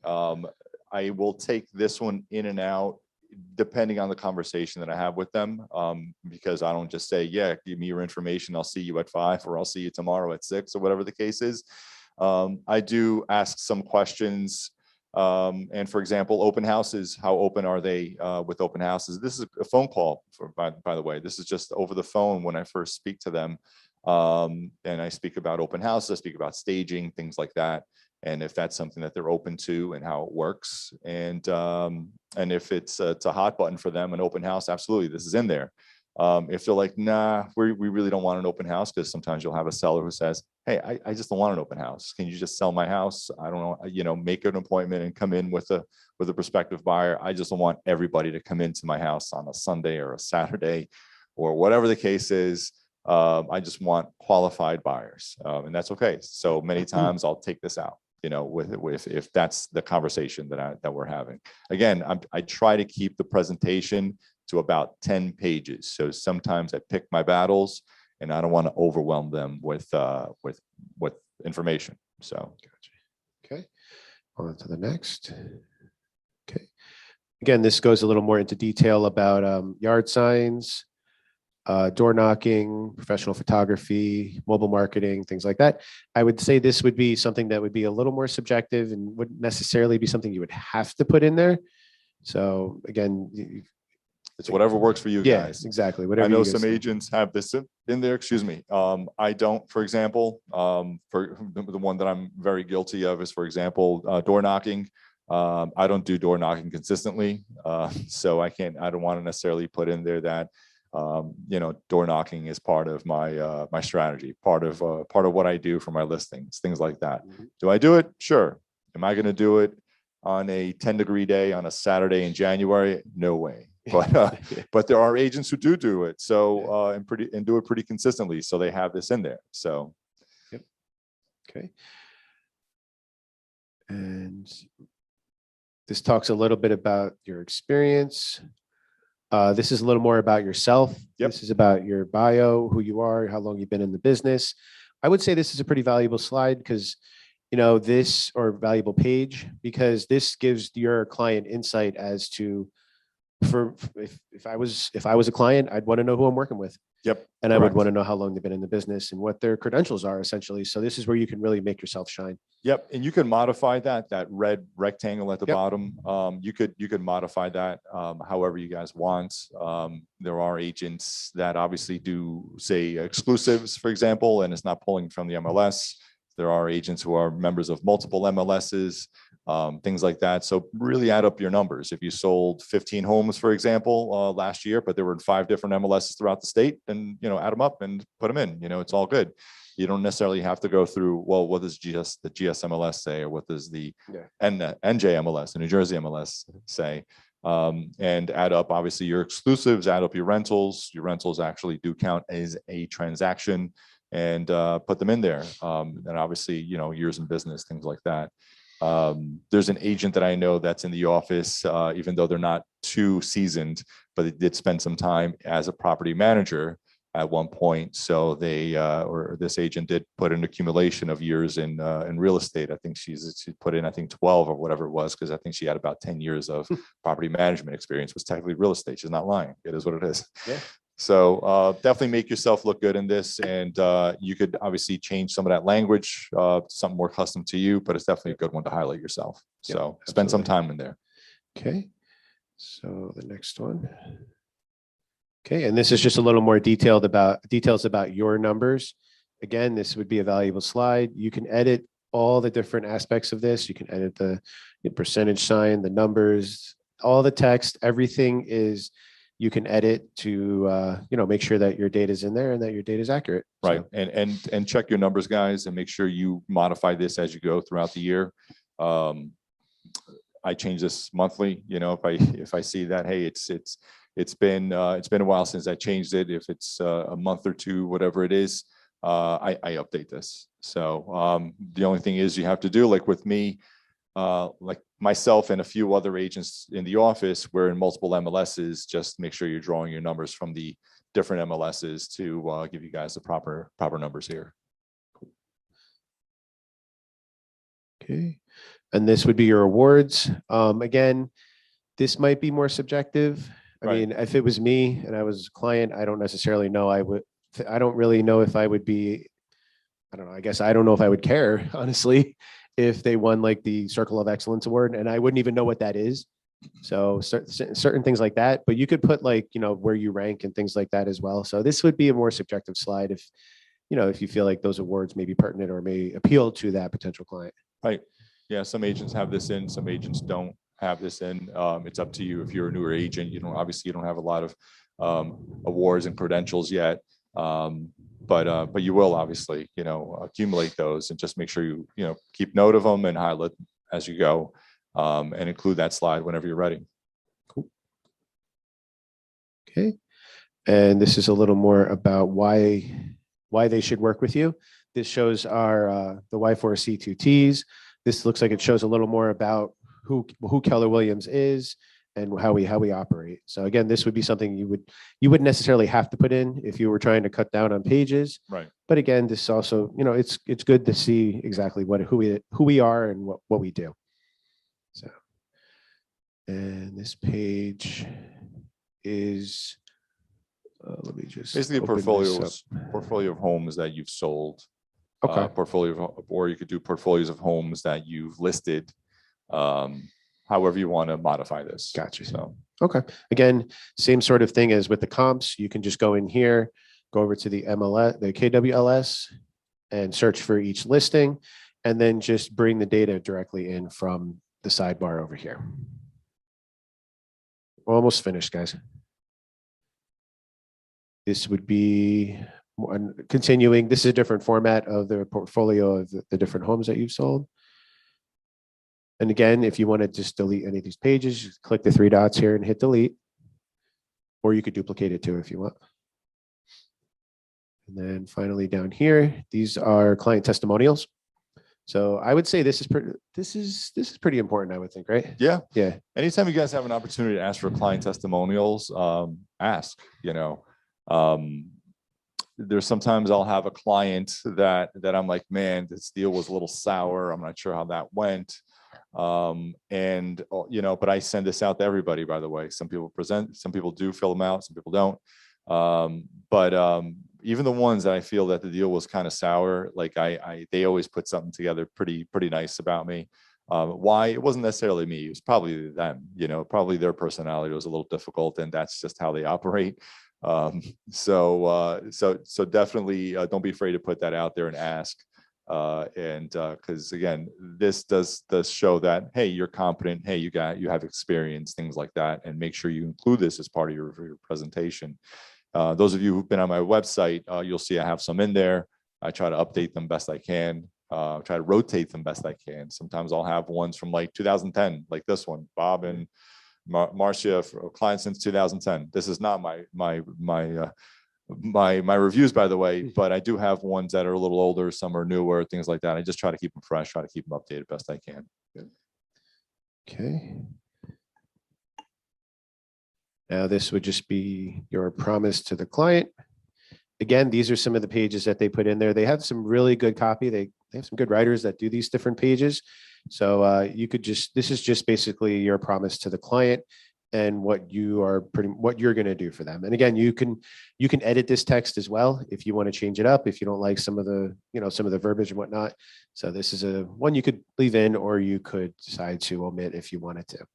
I will take this one in and out depending on the conversation that I have with them, because I don't just say, yeah, give me your information, I'll see you at 5, or I'll see you tomorrow at 6, or whatever the case is. I do ask some questions. And for example, open houses, how open are they with open houses? This is a phone call, by the way. This is just over the phone when I first speak to them. And I speak about open houses, I speak about staging, things like that. And if that's something that they're open to and how it works. And if it's a hot button for them, an open house, absolutely, this is in there. If they're like, nah, we really don't want an open house, because sometimes you'll have a seller who says, hey, I just don't want an open house. Can you just sell my house? I don't know, make an appointment and come in with a prospective buyer. I just don't want everybody to come into my house on a Sunday or a Saturday or whatever the case is. I just want qualified buyers, and that's okay. So many times I'll take this out, with if that's the conversation that we're having. Again, I try to keep the presentation to about 10 pages. So sometimes I pick my battles, and I don't want to overwhelm them with information. So, okay, on to the next. Okay, again, this goes a little more into detail about yard signs, door knocking, professional photography, mobile marketing, things like that. I would say this would be something that would be a little more subjective and wouldn't necessarily be something you would have to put in there. So again, it's whatever works for you guys. Exactly. Whatever. I know some agents have this in there. Excuse me. I don't. For example, for the one that I'm very guilty of is, for example, door knocking. I don't do door knocking consistently, so I don't want to necessarily put in there that door knocking is part of my my strategy, part of what I do for my listings, things like that. Mhm. Do I do it? Sure. Am I going to do it on a 10-degree day on a Saturday in January? No way. But there are agents who do it. So and do it pretty consistently. So they have this in there. So. Yep. Okay. And this talks a little bit about your experience. This is a little more about yourself. Yep. This is about your bio, who you are, how long you've been in the business. I would say this is a pretty valuable slide because, or valuable page, because this gives your client insight as to, if I was a client, I'd want to know who I'm working with. Yep. And I would Correct. want to know how long they've been in the business and what their credentials are, essentially. So this is where you can really make yourself shine. Yep, and you can modify that red rectangle at the Yep. bottom. You could modify that however you guys want. There are agents that obviously do, say, exclusives, for example, and it's not pulling from the MLS. There are agents who are members of multiple MLSs, things like that. So really add up your numbers. If you sold 15 homes, for example, last year, but there were 5 different MLSs throughout the state, then add them up and put them in. It's all good. You don't necessarily have to go through, well, what does the GSMLS say, or what does the NJMLS, the New Jersey MLS, say, and add up, obviously, your exclusives, add up your rentals. Your rentals actually do count as a transaction, and put them in there. And obviously, years in business, things like that. There's an agent that I know that's in the office, even though they're not too seasoned, but they did spend some time as a property manager at one point. So this agent did put an accumulation of years in real estate. I think she put in, 12 or whatever it was, because I think she had about 10 years of property management experience, was technically real estate. She's not lying. It is what it is. Yeah. So definitely make yourself look good in this. And you could obviously change some of that language, something more custom to you, but it's definitely a good one to highlight yourself. Yep, So spend some absolutely. time in there. Okay. So the next one. Okay, and this is just a little more details about your numbers. Again, this would be a valuable slide. You can edit all the different aspects of this. You can edit the percentage sign, the numbers, all the text, everything is, you can edit to, make sure that your data is in there and that your data is accurate. Right. So, And check your numbers, guys, and make sure you modify this as you go throughout the year. I change this monthly, if I see that, hey, it's been a while since I changed it. If it's a month or two, whatever it is, I update this. So the only thing is you have to do, like with me, like myself and a few other agents in the office, we're in multiple MLSs. Just make sure you're drawing your numbers from the different MLSs to give you guys the proper numbers here. okay. And this would be your awards. Again, this might be more subjective. I Right. mean, if it was me and I was a client, I don't necessarily know I don't really know if I would be, I don't know, I guess I don't know if I would care, honestly, if they won like the Circle of Excellence Award, and I wouldn't even know what that is. So certain things like that, but you could put like, where you rank and things like that as well. So this would be a more subjective slide if you feel like those awards may be pertinent or may appeal to that potential client. Right. Yeah. Some agents have this in, some agents don't have this in. It's up to you. If you're a newer agent, obviously you don't have a lot of awards and credentials yet. But you will obviously, accumulate those, and just make sure you keep note of them and highlight as you go, and include that slide whenever you're ready. Cool. Okay. And this is a little more about why they should work with you. This shows our the Y4C2Ts. This looks like it shows a little more about who Keller Williams is and how we operate. So again, this would be something you wouldn't necessarily have to put in if you were trying to cut down on pages. Right. But again, this also, it's good to see exactly who we are and what we do. So, and this page is, let me just Basically a open this portfolio of homes that you've sold. up. Okay. Or you could do portfolios of homes that you've listed. However you want to modify this. Gotcha. So, okay. Again, same sort of thing as with the comps. You can just go in here, go over to the MLS, the KWLS, and search for each listing, and then just bring the data directly in from the sidebar over here. Almost finished, guys. This would be continuing. This is a different format of the portfolio of the different homes that you've sold. And again, if you want to just delete any of these pages, just click the three dots here and hit delete. Or you could duplicate it too if you want. And then finally down here, these are client testimonials. So I would say this is pretty important, I would think, right? Yeah. Yeah. Anytime you guys have an opportunity to ask for client testimonials, ask, there's sometimes I'll have a client that I'm like, man, this deal was a little sour. I'm not sure how that went. But I send this out to everybody, by the way. Some people present, some people do fill them out, some people don't. Even the ones that I feel that the deal was kind of sour, like they always put something together pretty nice about me. Why? It wasn't necessarily me. It was probably them, probably their personality was a little difficult, and that's just how they operate. So definitely don't be afraid to put that out there and ask. Because again, this does show that, hey, you're competent, hey, you have experience, things like that, and make sure you include this as part of your presentation. Those of you who've been on my website, you'll see I have some in there. I try to update them best I can, try to rotate them best I can. Sometimes I'll have ones from like 2010, like this one, Bob and Marcia, clients since 2010. This is not my reviews, by the way, but I do have ones that are a little older, some are newer, things like that. I just try to keep them fresh, try to keep them updated best I can. Good. Okay. Now this would just be your promise to the client. Again, these are some of the pages that they put in there. They have some really good copy. They have some good writers that do these different pages. So you could this is just basically your promise to the client and what you're going to do for them. And again, you can edit this text as well if you want to change it up, if you don't like some of the verbiage and whatnot. So this is a one you could leave in, or you could decide to omit if you wanted to.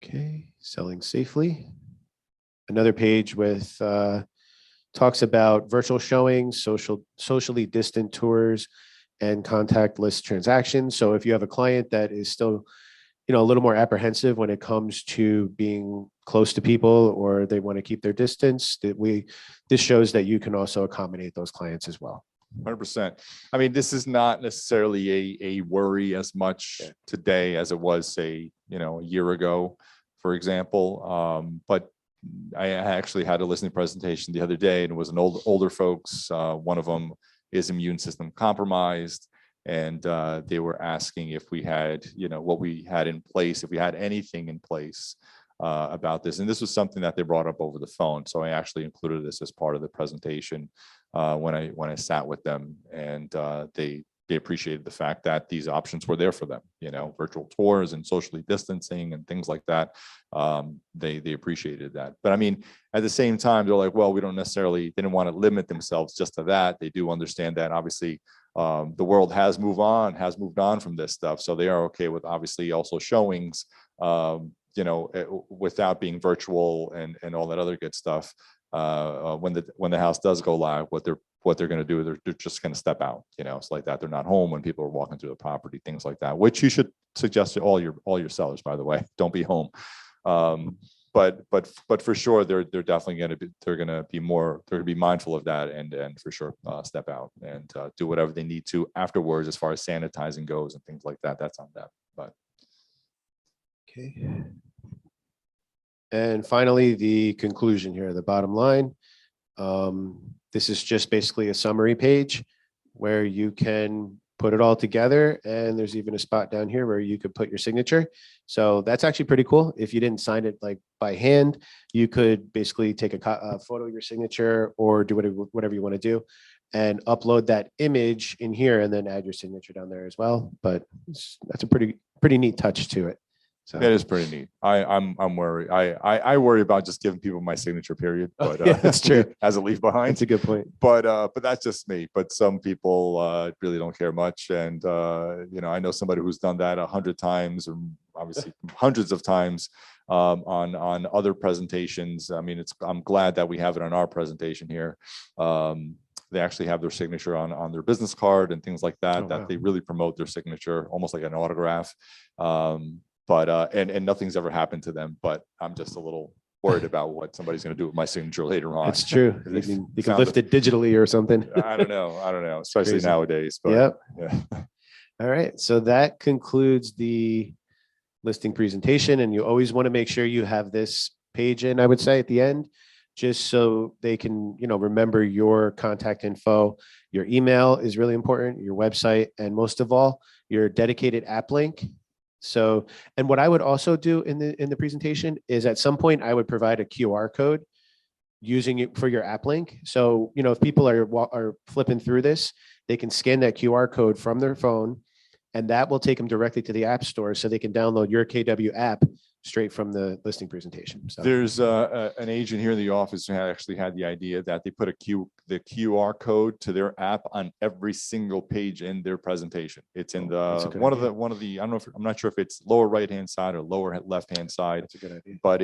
Okay, selling safely. Another page with talks about virtual showings, socially distant tours, and contactless transactions. So if you have a client that is still, a little more apprehensive when it comes to being close to people, or they want to keep their distance, this shows that you can also accommodate those clients as well. 100%. I mean, this is not necessarily a worry as much today as it was, say, a year ago, for example. But I actually had a listening presentation the other day, and it was an older folks. One of them is immune system compromised, and they were asking if we had, what we had in place, if we had anything in place about this. And this was something that they brought up over the phone. So I actually included this as part of the presentation when I sat with them, and they appreciated the fact that these options were there for them, virtual tours and socially distancing and things like that. They appreciated that. But I mean, at the same time, they're like, well, they didn't want to limit themselves just to that. They do understand that obviously the world has moved on from this stuff. So they are okay with obviously also showings, without being virtual and all that other good stuff. When the house does go live, what they're going to do, they're just going to step out, it's like that. They're not home when people are walking through the property, things like that, which you should suggest to all your sellers, by the way. Don't be home. But for sure, they're definitely going to be mindful of that, and for sure step out and do whatever they need to afterwards as far as sanitizing goes and things like that. That's on them. But okay. And finally, the conclusion here, the bottom line. This is just basically a summary page where you can put it all together, and there's even a spot down here where you could put your signature. So that's actually pretty cool. If you didn't sign it like by hand, you could basically take a photo of your signature, or do whatever you want to do, and upload that image in here, and then add your signature down there as well. But that's a pretty neat touch to it. So that is pretty neat. I'm worried. I worry about just giving people my signature, period. But yeah, that's true. As a leave behind. That's a good point. But that's just me. But some people really don't care much. And I know somebody who's done that 100 times, or obviously hundreds of times on other presentations. I mean, I'm glad that we have it on our presentation here. They actually have their signature on their business card and things like that, Oh, that wow. they really promote their signature, almost like an autograph. And nothing's ever happened to them, but I'm just a little worried about what somebody's going to do with my signature later on. It's true. They You can found lift it digitally or something. I don't know, especially Crazy. nowadays. But Yep. yeah. All right. So that concludes the listing presentation. And you always want to make sure you have this page in, I would say, at the end, just so they can, remember your contact info. Your email is really important, your website, and most of all, your dedicated app link. So, and what I would also do in the presentation is at some point I would provide a QR code using it for your app link. So, if people are flipping through this, they can scan that QR code from their phone, and that will take them directly to the app store so they can download your KW app straight from the listing presentation. So There's an agent here in the office who actually had the idea that they put the QR code to their app on every single page in their presentation. It's in that's a the good one idea. of the I don't know if I'm not sure if it's lower right hand side or lower left hand side, that's a good idea. but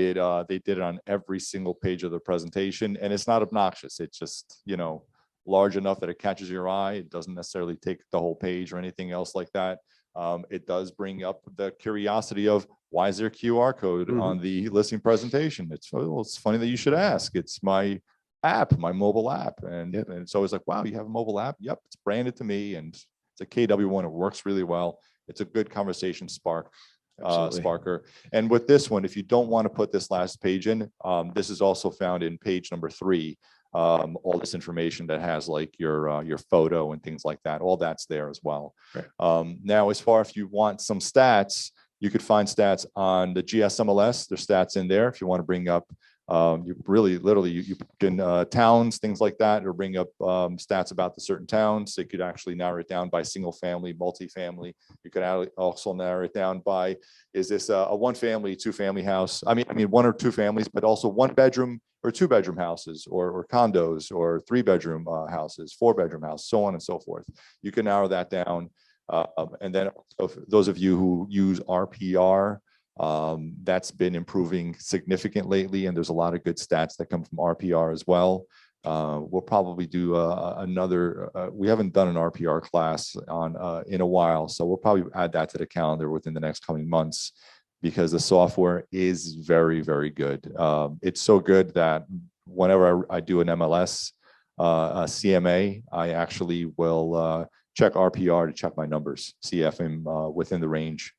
they did it on every single page of the presentation, and it's not obnoxious. It's just large enough that it catches your eye. It doesn't necessarily take the whole page or anything else like that. It does bring up the curiosity of why is there a QR code on the listing presentation? It's funny that you should ask. It's my app, my mobile app. And it's always like, wow, you have a mobile app? Yep, it's branded to me, and it's a KW one. It works really well. It's a good conversation sparker. And with this one, if you don't want to put this last page in, this is also found in page number 3. All this information that has like your photo and things like that, all that's there as well. Right. Now, as far if you want some stats, you could find stats on the GSMLS. There's stats in there if you want to bring up. You really literally you can towns, things like that, or bring up stats about the certain towns. It could actually narrow it down by single family, multifamily. You could also narrow it down by, is this a 1-family, 2-family house? I mean 1 or 2 families, but also 1-bedroom or 2-bedroom houses, or condos, or 3-bedroom houses, 4-bedroom house, so on and so forth. You can narrow that down. And then for those of you who use RPR, that's been improving significant lately, and there's a lot of good stats that come from RPR as well. We'll probably do another. We haven't done an RPR class in a while, so we'll probably add that to the calendar within the next coming months, because the software is very, very good. It's so good that whenever I do an MLS, a CMA, I actually will check RPR to check my numbers, see if I'm within the range,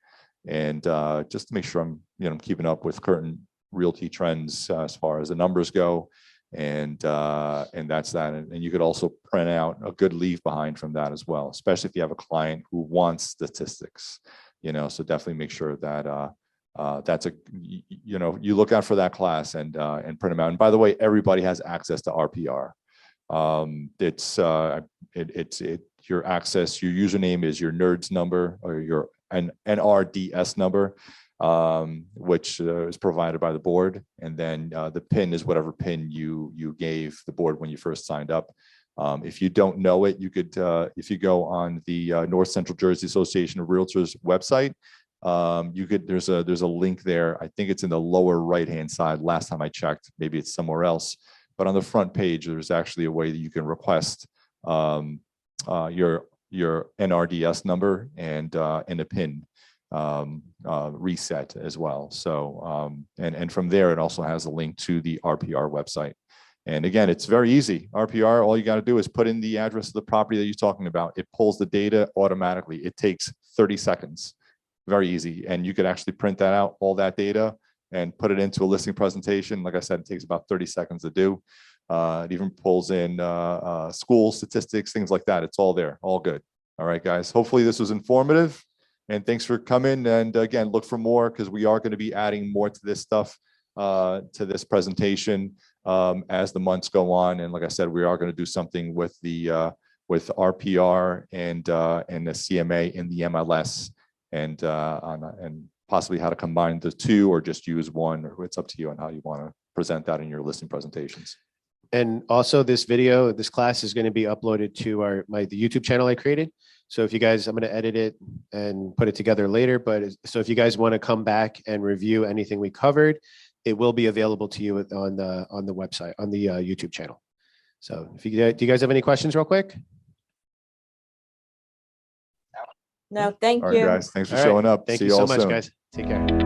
and just to make sure I'm keeping up with current realty trends as far as the numbers go. And that's that. And you could also print out a good leave behind from that as well, especially if you have a client who wants statistics. So definitely make sure that that's you look out for that class and print them out. And by the way, everybody has access to RPR. It's your access, your username is your NERDS number, or your NRDS number, which is provided by the board. And then the PIN is whatever PIN you gave the board when you first signed up. If you don't know it, you could, if you go on the North Central Jersey Association of Realtors website, there's a link there. I think it's in the lower right-hand side. Last time I checked, maybe it's somewhere else, but on the front page, there's actually a way that you can request your NRDS number and a PIN reset as well. So and from there, it also has a link to the RPR website. And again, it's very easy. RPR, all you got to do is put in the address of the property that you're talking about. It pulls the data automatically. It takes 30 seconds. Very easy. And you could actually print that out, all that data, and put it into a listing presentation. Like I said, it takes about 30 seconds to do. It even pulls in school statistics, things like that. It's all there, all good. All right, guys. Hopefully this was informative. And thanks for coming. And again, look for more, because we are going to be adding more to this stuff, to this presentation as the months go on. And like I said, we are going to do something with the with RPR and the CMA in the MLS, and possibly how to combine the two, or just use one, or it's up to you on how you want to present that in your listing presentations. And also this class is going to be uploaded to the YouTube channel I created. So if you guys, I'm going to edit it and put it together later. But so if you guys want to come back and review anything we covered, it will be available to you on the website, on the YouTube channel. So if you, do you guys have any questions real quick? No, thank All right, you. guys. Thanks for All right. showing up. Thank See you you so all much, soon. guys. Take care.